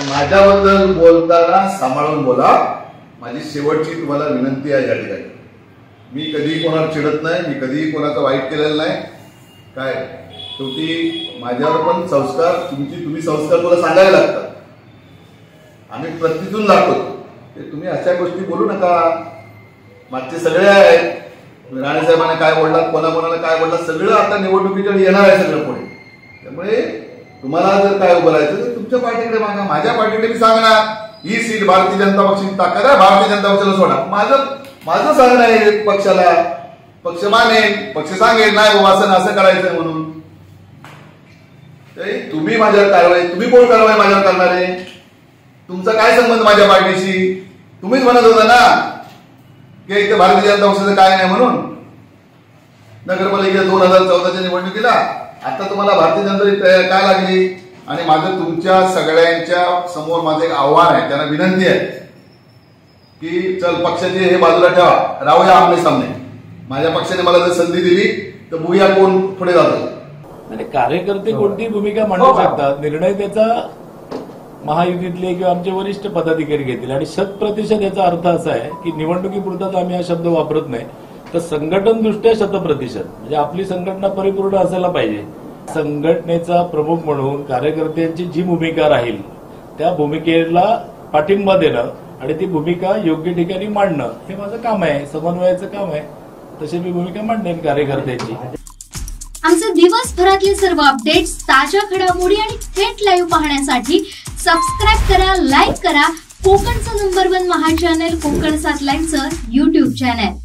माझ्याबद्दल बोलताना सांभाळून बोला. माझी शेवटची तुम्हाला विनंती आहे या ठिकाणी. मी कधीही कोणाला चिडत नाही, मी कधीही कोणाचं वाईट केलेलं नाही. काय शेवटी माझ्यावर पण संस्कार तुम्ही संस्कार तुला सांगायला लागतात. आम्ही प्रतितून लागतो. तुम्ही अशा गोष्टी बोलू नका. मागचे सगळे आहेत, राणे साहेबांना काय बोललात, कोणाकोणाला काय बोललात, सगळं आता निवडणुकीच्या येणार आहे सगळं पुढे. त्यामुळे तुम्हाला जर काय उभं राहायचं तर तुमच्या पार्टीकडे मागा. माझ्या पार्टीकडे मी सांगणार ही सीट भारतीय जनता पक्षाची ताकद आहे, भारतीय जनता पक्षाला सोडा. माझं सांगणं आहे पक्षाला, पक्ष मानेल, पक्ष सांगेल नाही बाबा असं करायचंय म्हणून. तुम्ही माझ्यावर कारवाई, तुम्ही कोण कारवाई माझ्यावर करणार आहे? तुमचा काय संबंध माझ्या पार्टीशी? तुम्हीच म्हणत होता ना की इथे भारतीय जनता पक्षाचं काय नाही म्हणून नगरपालिका 2014च्या निवडणुकीला. आता तुम्हाला भारतीय जनता काय लागली? आणि माझं तुमच्या सगळ्यांच्या समोर माझं एक आव्हान आहे, त्यांना विनंती आहे की चल पक्षाचे हे बाजूला ठेवा, राहूया आमने सामने. माझ्या पक्षाने मला जर संधी दिली तर बघूया कोण पुढे जातो. आणि कार्यकर्ते कोणती भूमिका मांडू शकतात, निर्णय त्याचा महायुतीतले किंवा आमचे वरिष्ठ पदाधिकारी घेतील. आणि 100% याचा अर्थ असा आहे की निवडणुकीपुरताच आम्ही हा शब्द वापरत नाही, तर संघटन दृष्ट्या 100% म्हणजे आपली संघटना परिपूर्ण असायला पाहिजे. संघटनेचा प्रमुख म्हणून कार्यकर्त्यांची जी भूमिका राहील त्या भूमिकेला पाठिंबा देणं आणि ती भूमिका योग्य ठिकाणी मांडणं हे माझं काम आहे, समन्वयाचं काम आहे. तशी मी भूमिका मांडेन कार्यकर्त्यांची. आमचे दिवसभरातले सर्व अपडेट्स, ताज्या घडामोडी आणि थेट लाईव्ह पाहण्यासाठी सबस्क्राईब करा, लाईक करा कोकणचं नंबर 1 महा चॅनल कोकण 7 लाईव्हचं YouTube चॅनल.